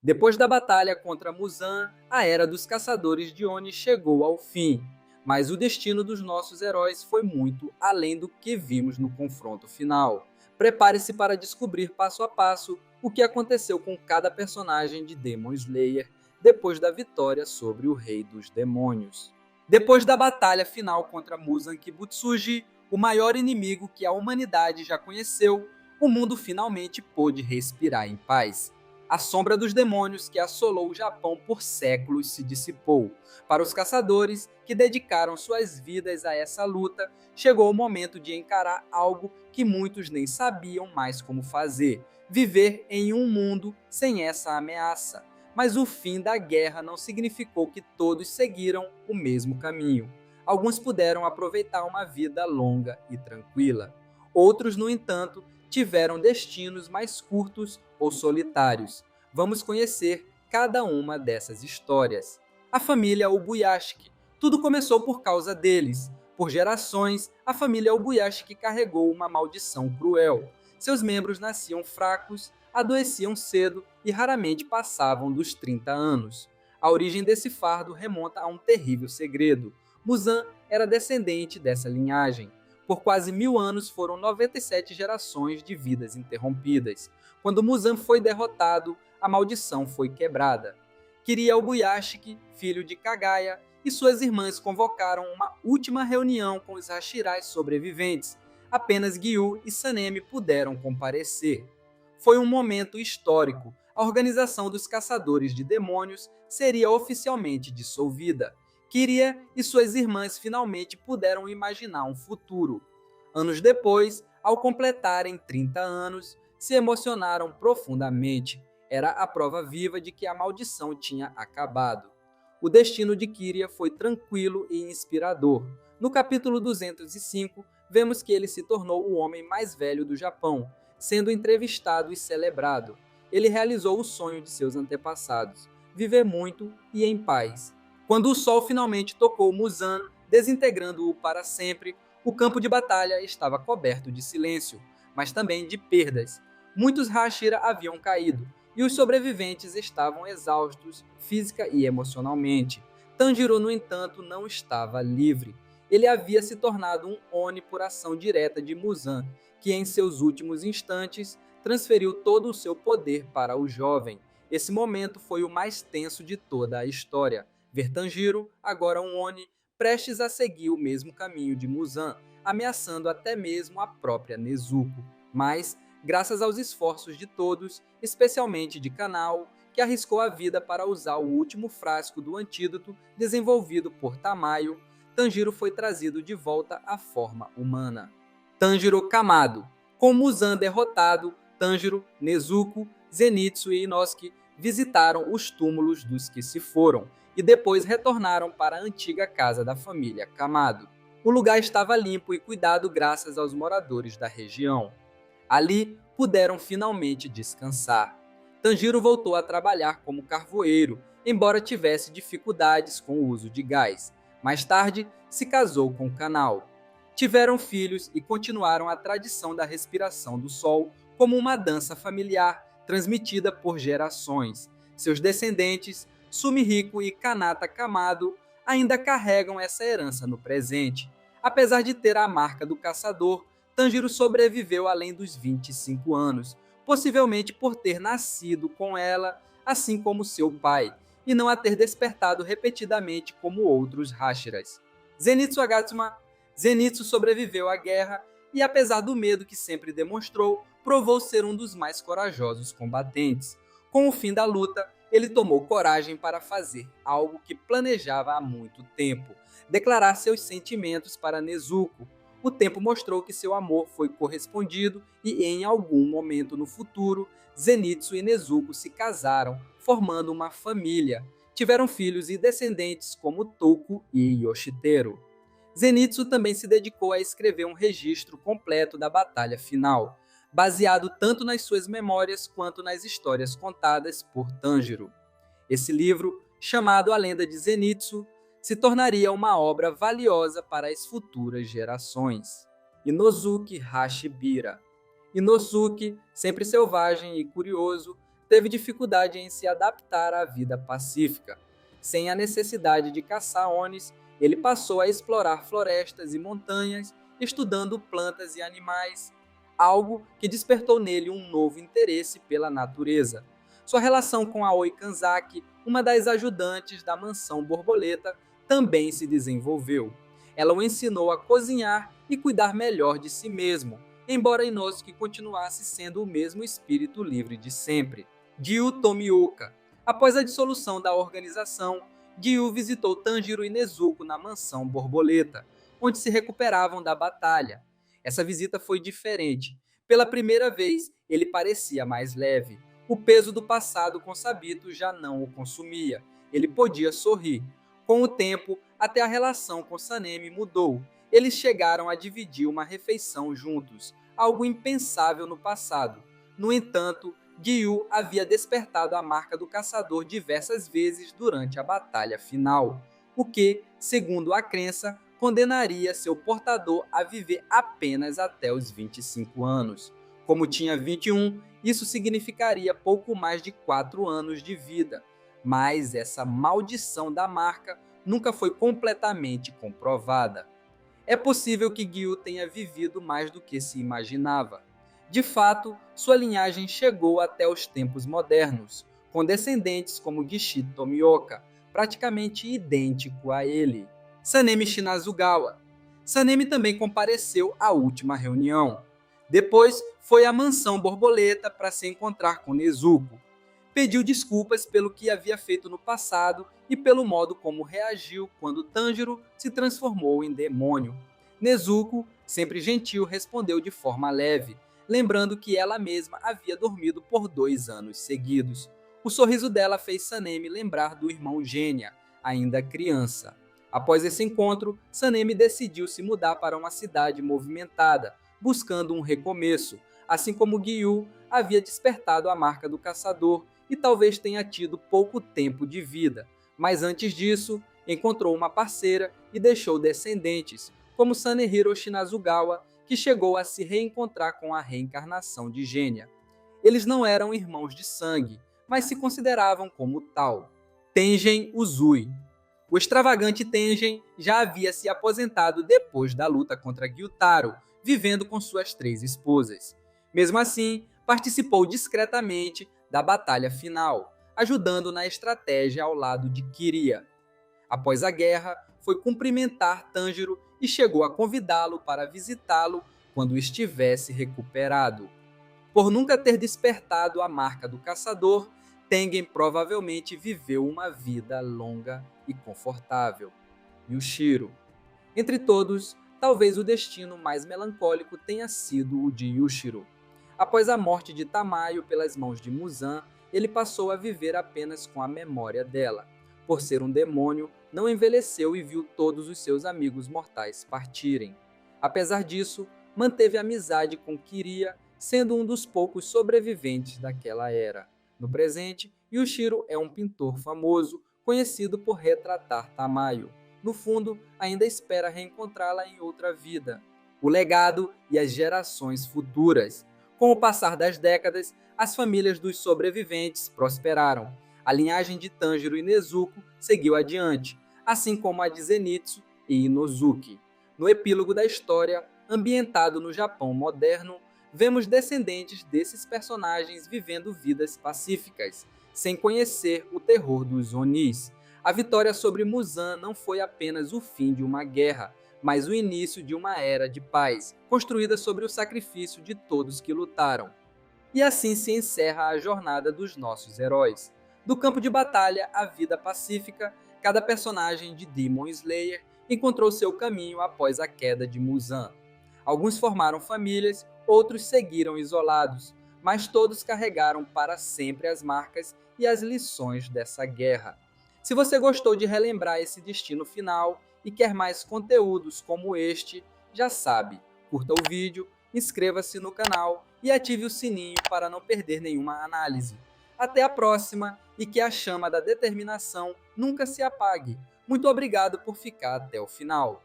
Depois da batalha contra Muzan, a Era dos Caçadores de Oni chegou ao fim, mas o destino dos nossos heróis foi muito além do que vimos no confronto final. Prepare-se para descobrir passo a passo o que aconteceu com cada personagem de Demon Slayer depois da vitória sobre o Rei dos Demônios. Depois da batalha final contra Muzan Kibutsuji, o maior inimigo que a humanidade já conheceu, o mundo finalmente pôde respirar em paz. A sombra dos demônios que assolou o Japão por séculos se dissipou. Para os caçadores que dedicaram suas vidas a essa luta, chegou o momento de encarar algo que muitos nem sabiam mais como fazer: viver em um mundo sem essa ameaça. Mas o fim da guerra não significou que todos seguiram o mesmo caminho. Alguns puderam aproveitar uma vida longa e tranquila. Outros, no entanto, tiveram destinos mais curtos ou solitários. Vamos conhecer cada uma dessas histórias. A família Obuyashiki. Tudo começou por causa deles. Por gerações, a família Obuyashiki carregou uma maldição cruel. Seus membros nasciam fracos, adoeciam cedo e raramente passavam dos 30 anos. A origem desse fardo remonta a um terrível segredo. Muzan era descendente dessa linhagem. Por quase 1000 anos foram 97 gerações de vidas interrompidas. Quando Muzan foi derrotado, a maldição foi quebrada. Kiria Obuyashiki, filho de Kagaya, e suas irmãs convocaram uma última reunião com os Hashiras sobreviventes. Apenas Gyu e Sanemi puderam comparecer. Foi um momento histórico. A organização dos Caçadores de Demônios seria oficialmente dissolvida. Kiria e suas irmãs finalmente puderam imaginar um futuro. Anos depois, ao completarem 30 anos, se emocionaram profundamente. Era a prova viva de que a maldição tinha acabado. O destino de Kiria foi tranquilo e inspirador. No capítulo 205, vemos que ele se tornou o homem mais velho do Japão, sendo entrevistado e celebrado. Ele realizou o sonho de seus antepassados: viver muito e em paz. Quando o sol finalmente tocou Muzan, desintegrando-o para sempre, o campo de batalha estava coberto de silêncio, mas também de perdas. Muitos Hashira haviam caído, e os sobreviventes estavam exaustos física e emocionalmente. Tanjiro, no entanto, não estava livre. Ele havia se tornado um Oni por ação direta de Muzan, que em seus últimos instantes transferiu todo o seu poder para o jovem. Esse momento foi o mais tenso de toda a história. Ver Tanjiro, agora um Oni, prestes a seguir o mesmo caminho de Muzan, ameaçando até mesmo a própria Nezuko. Mas, graças aos esforços de todos, especialmente de Kanao, que arriscou a vida para usar o último frasco do antídoto desenvolvido por Tamayo, Tanjiro foi trazido de volta à forma humana. Tanjiro Kamado. Com Muzan derrotado, Tanjiro, Nezuko, Zenitsu e Inosuke visitaram os túmulos dos que se foram e depois retornaram para a antiga casa da família Kamado. O lugar estava limpo e cuidado graças aos moradores da região. Ali puderam finalmente descansar. Tanjiro voltou a trabalhar como carvoeiro, embora tivesse dificuldades com o uso de gás. Mais tarde, se casou com Kanao. Tiveram filhos e continuaram a tradição da respiração do sol como uma dança familiar transmitida por gerações. Seus descendentes, Sumihiko e Kanata Kamado, ainda carregam essa herança no presente. Apesar de ter a marca do caçador, Tanjiro sobreviveu além dos 25 anos, possivelmente por ter nascido com ela, assim como seu pai, e não a ter despertado repetidamente como outros Hashiras. Zenitsu Agatsuma. Zenitsu sobreviveu à guerra e, apesar do medo que sempre demonstrou, provou ser um dos mais corajosos combatentes. Com o fim da luta, ele tomou coragem para fazer algo que planejava há muito tempo: declarar seus sentimentos para Nezuko. O tempo mostrou que seu amor foi correspondido e, em algum momento no futuro, Zenitsu e Nezuko se casaram, formando uma família. Tiveram filhos e descendentes como Touko e Yoshiteru. Zenitsu também se dedicou a escrever um registro completo da batalha final, baseado tanto nas suas memórias quanto nas histórias contadas por Tanjiro. Esse livro, chamado A Lenda de Zenitsu, se tornaria uma obra valiosa para as futuras gerações. Inosuke Hashibira. Inosuke, sempre selvagem e curioso, teve dificuldade em se adaptar à vida pacífica. Sem a necessidade de caçar onis, ele passou a explorar florestas e montanhas, estudando plantas e animais, algo que despertou nele um novo interesse pela natureza. Sua relação com Aoi Kanzaki, uma das ajudantes da mansão borboleta, também se desenvolveu. Ela o ensinou a cozinhar e cuidar melhor de si mesmo, embora Inosuke continuasse sendo o mesmo espírito livre de sempre. Gyu Tomioka. Após a dissolução da organização, Gyu visitou Tanjiro e Nezuko na mansão borboleta, onde se recuperavam da batalha. Essa visita foi diferente. Pela primeira vez, ele parecia mais leve. O peso do passado com Sabito já não o consumia. Ele podia sorrir. Com o tempo, até a relação com Sanemi mudou. Eles chegaram a dividir uma refeição juntos, algo impensável no passado. No entanto, Gyu havia despertado a marca do caçador diversas vezes durante a batalha final, o que, segundo a crença, condenaria seu portador a viver apenas até os 25 anos. Como tinha 21, isso significaria pouco mais de 4 anos de vida, mas essa maldição da marca nunca foi completamente comprovada. É possível que Gyu tenha vivido mais do que se imaginava. De fato, sua linhagem chegou até os tempos modernos, com descendentes como Gishi Tomioka, praticamente idêntico a ele. Sanemi Shinazugawa. Sanemi também compareceu à última reunião. Depois, foi à mansão borboleta para se encontrar com Nezuko. Pediu desculpas pelo que havia feito no passado e pelo modo como reagiu quando Tanjiro se transformou em demônio. Nezuko, sempre gentil, respondeu de forma leve, lembrando que ela mesma havia dormido por 2 anos seguidos. O sorriso dela fez Sanemi lembrar do irmão Genya, ainda criança. Após esse encontro, Sanemi decidiu se mudar para uma cidade movimentada, buscando um recomeço, assim como Gyu havia despertado a marca do caçador e talvez tenha tido pouco tempo de vida, mas antes disso, encontrou uma parceira e deixou descendentes, como Sanehiro Shinazugawa, que chegou a se reencontrar com a reencarnação de Genya. Eles não eram irmãos de sangue, mas se consideravam como tal. Tengen Uzui. O extravagante Tengen já havia se aposentado depois da luta contra Gyutaro, vivendo com suas 3 esposas. Mesmo assim, participou discretamente da batalha final, ajudando na estratégia ao lado de Kiriya. Após a guerra, foi cumprimentar Tanjiro e chegou a convidá-lo para visitá-lo quando estivesse recuperado. Por nunca ter despertado a marca do caçador, Tengen provavelmente viveu uma vida longa e confortável. Yushiro. Entre todos, talvez o destino mais melancólico tenha sido o de Yushiro. Após a morte de Tamayo pelas mãos de Muzan, ele passou a viver apenas com a memória dela. Por ser um demônio, não envelheceu e viu todos os seus amigos mortais partirem. Apesar disso, manteve amizade com Kiriya, sendo um dos poucos sobreviventes daquela era. No presente, Yushiro é um pintor famoso, conhecido por retratar Tamayo. No fundo, ainda espera reencontrá-la em outra vida. O legado e as gerações futuras. Com o passar das décadas, as famílias dos sobreviventes prosperaram. A linhagem de Tanjiro e Nezuko seguiu adiante, assim como a de Zenitsu e Inosuke. No epílogo da história, ambientado no Japão moderno, vemos descendentes desses personagens vivendo vidas pacíficas, sem conhecer o terror dos Onis. A vitória sobre Muzan não foi apenas o fim de uma guerra, mas o início de uma era de paz, construída sobre o sacrifício de todos que lutaram. E assim se encerra a jornada dos nossos heróis. Do campo de batalha à vida pacífica, cada personagem de Demon Slayer encontrou seu caminho após a queda de Muzan. Alguns formaram famílias, outros seguiram isolados, mas todos carregaram para sempre as marcas e as lições dessa guerra. Se você gostou de relembrar esse destino final e quer mais conteúdos como este, já sabe, curta o vídeo, inscreva-se no canal e ative o sininho para não perder nenhuma análise. Até a próxima e que a chama da determinação nunca se apague. Muito obrigado por ficar até o final.